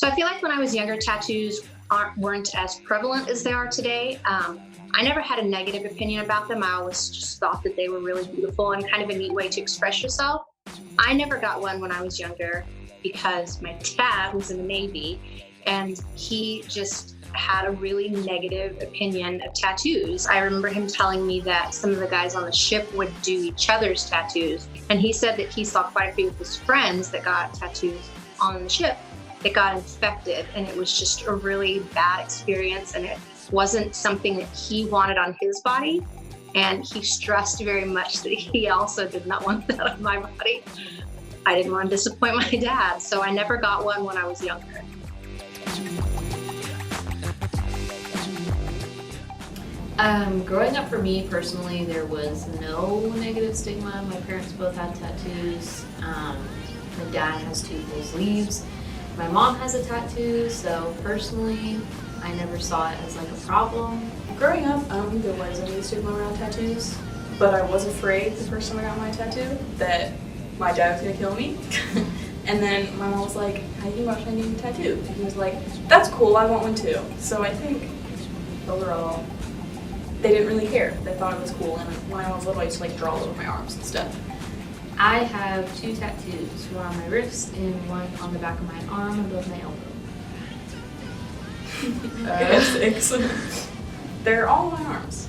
So I feel like when I was younger, tattoos weren't as prevalent as they are today. I never had a negative opinion about them. I always just thought that they were really beautiful and kind of a neat way to express yourself. I never got one when I was younger because my dad was in the Navy and he just had a really negative opinion of tattoos. I remember him telling me that some of the guys on the ship would do each other's tattoos. And he said that he saw quite a few of his friends that got tattoos on the ship that got infected. And it was just a really bad experience. And it wasn't something that he wanted on his body. And he stressed very much that he also did not want that on my body. I didn't want to disappoint my dad, so I never got one when I was younger. Growing up for me personally, there was no negative stigma. My parents both had tattoos. My dad has 2 full sleeves. My mom has a tattoo, so personally, I never saw it as like a problem. Growing up, I don't think there was any stigma around tattoos, but I was afraid the first time I got my tattoo that my dad was gonna kill me. And then my mom was like, how do you watch my new tattoo? And he was like, that's cool, I want one too. So I think overall, they didn't really care. They thought it was cool. And when I was little, I used to like draw over my arms and stuff. I have 2 tattoos, one on my wrist and one on the back of my arm above my elbow. 6. They're all on my arms,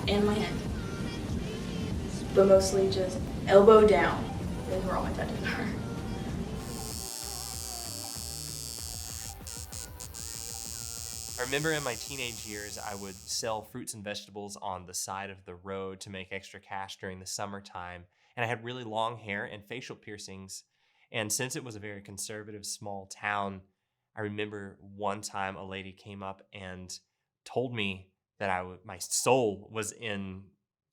and my hand, but mostly just elbow down. Those where all my tattoos are. I remember in my teenage years, I would sell fruits and vegetables on the side of the road to make extra cash during the summertime. And I had really long hair and facial piercings. And since it was a very conservative small town, I remember one time a lady came up and told me that my soul was in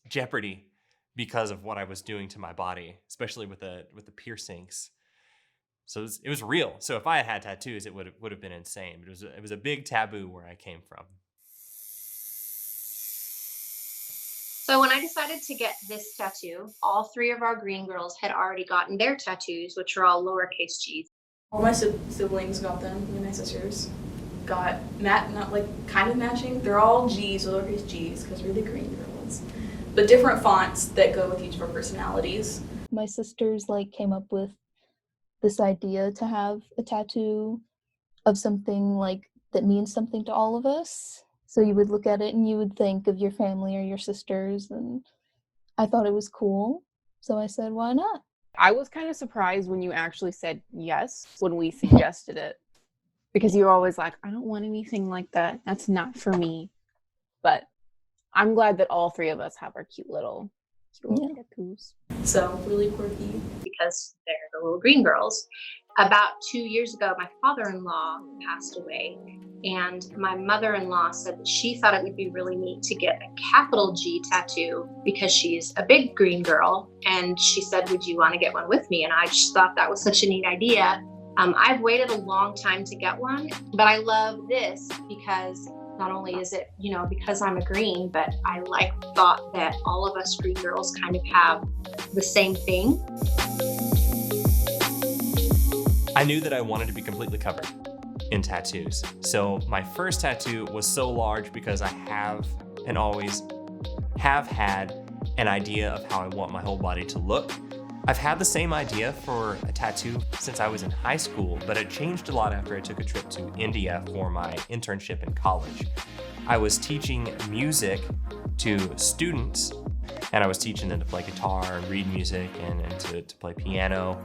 jeopardy because of what I was doing to my body, especially with the piercings. So it was real. So if I had had tattoos, it would have been insane. It was a big taboo where I came from. So when I decided to get this tattoo, all 3 of our Greene girls had already gotten their tattoos, which are all lowercase g's. All my siblings got them, and my sisters got not like kind of matching. They're all G's, lowercase g's, because we're the Greene girls. But different fonts that go with each of our personalities. My sisters came up with this idea to have a tattoo of something that means something to all of us. So you would look at it and you would think of your family or your sisters, and I thought it was cool. So I said, why not? I was kind of surprised when you actually said yes when we suggested it, because you're always like, I don't want anything like that. That's not for me. But I'm glad that all 3 of us have our cute little tattoos. So really quirky. Because they're the little Greene girls. About 2 years ago, my father-in-law passed away, and my mother-in-law said that she thought it would be really neat to get a capital G tattoo because she's a big Greene girl, and she said, would you want to get one with me? And I just thought that was such a neat idea. I've waited a long time to get one, but I love this because not only is it, because I'm a Greene, but I thought that all of us Greene girls kind of have the same thing. I knew that I wanted to be completely covered in tattoos. So my first tattoo was so large because I have and always have had an idea of how I want my whole body to look. I've had the same idea for a tattoo since I was in high school, but it changed a lot after I took a trip to India for my internship in college. I was teaching music to students, and I was teaching them to play guitar and read music and to play piano.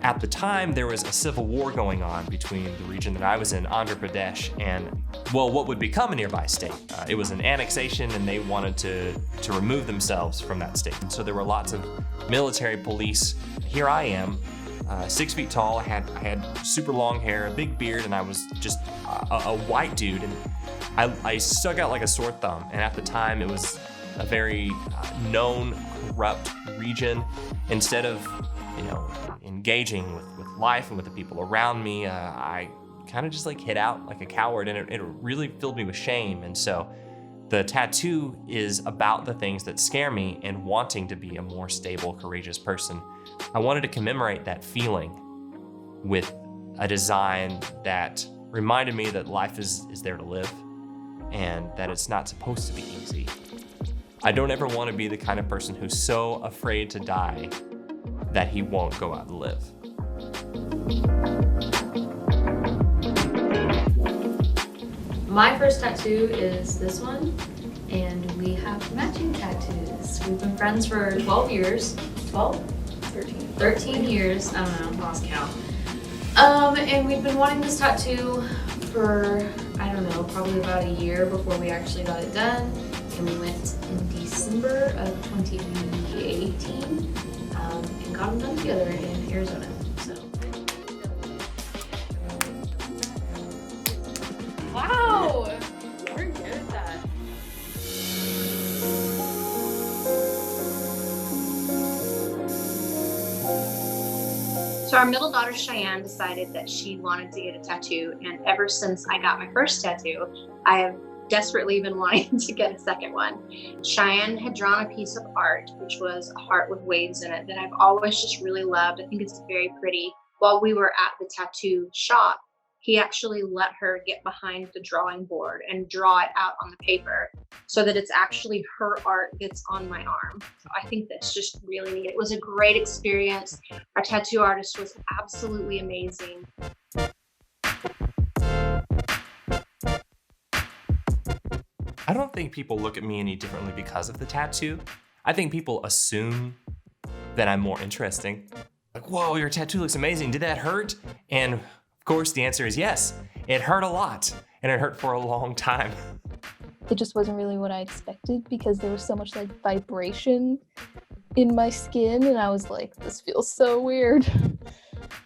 At the time, there was a civil war going on between the region that I was in, Andhra Pradesh, and what would become a nearby state. It was an annexation, and they wanted to remove themselves from that state. And so there were lots of military police. Here I am, 6 feet tall. I had super long hair, a big beard, and I was just a white dude. And I stuck out like a sore thumb. And at the time, it was a very known, corrupt region. Instead of, engaging with life and with the people around me, I kind of just hid out like a coward, and it really filled me with shame. And so the tattoo is about the things that scare me and wanting to be a more stable, courageous person. I wanted to commemorate that feeling with a design that reminded me that life is there to live and that it's not supposed to be easy. I don't ever want to be the kind of person who's so afraid to die that he won't go out and live. My first tattoo is this one, and we have matching tattoos. We've been friends for 12 years. 12? 13 years. I don't know, lost count. And we've been wanting this tattoo for, I don't know, probably about a year before we actually got it done. And we went in December of 2018 and got them done together in Arizona. So. Wow! We're good at that. So our middle daughter Cheyenne decided that she wanted to get a tattoo, and ever since I got my first tattoo, I have desperately been wanting to get a second one. Cheyenne had drawn a piece of art, which was a heart with waves in it, that I've always just really loved. I think it's very pretty. While we were at the tattoo shop, he actually let her get behind the drawing board and draw it out on the paper so that it's actually her art that's on my arm. So I think that's just really neat. It was a great experience. Our tattoo artist was absolutely amazing. I don't think people look at me any differently because of the tattoo. I think people assume that I'm more interesting. Like, whoa, your tattoo looks amazing. Did that hurt? And of course, the answer is yes. It hurt a lot, and it hurt for a long time. It just wasn't really what I expected because there was so much like vibration in my skin, and I was like, this feels so weird.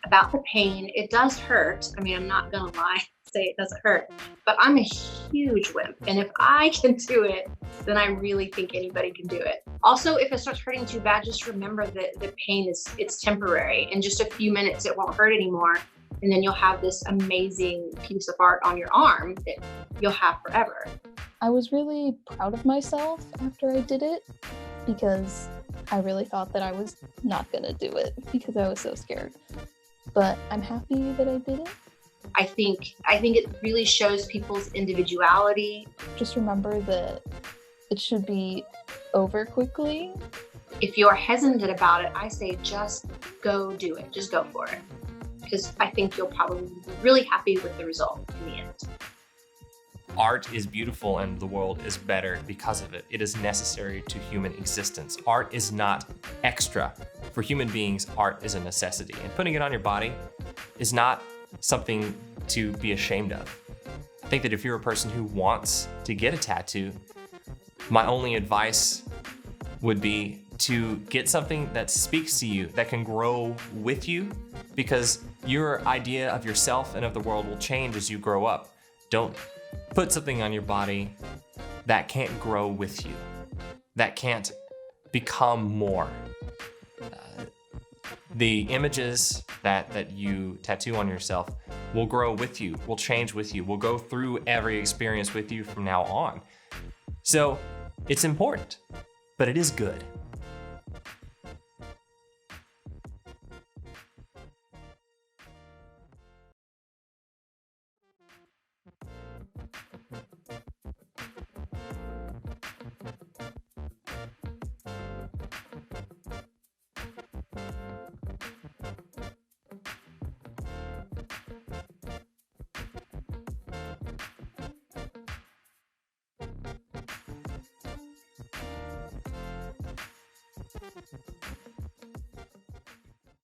About the pain, it does hurt. I mean, I'm not gonna lie, say it doesn't hurt, but I'm a huge wimp, and if I can do it, then I really think anybody can do it. Also, if it starts hurting too bad, just remember that the pain it's temporary. In just a few minutes, it won't hurt anymore, and then you'll have this amazing piece of art on your arm that you'll have forever. I was really proud of myself after I did it because I really thought that I was not gonna do it because I was so scared. But I'm happy that I did it. I think it really shows people's individuality. Just remember that it should be over quickly. If you're hesitant about it, I say just go do it. Just go for it. Because I think you'll probably be really happy with the result in the end. Art is beautiful and the world is better because of it. It is necessary to human existence. Art is not extra. For human beings, art is a necessity. And putting it on your body is not something to be ashamed of. I think that if you're a person who wants to get a tattoo, my only advice would be to get something that speaks to you, that can grow with you, because your idea of yourself and of the world will change as you grow up. Don't put something on your body that can't grow with you, that can't become more. The images that you tattoo on yourself will grow with you, will change with you, will go through every experience with you from now on. So it's important, but it is good.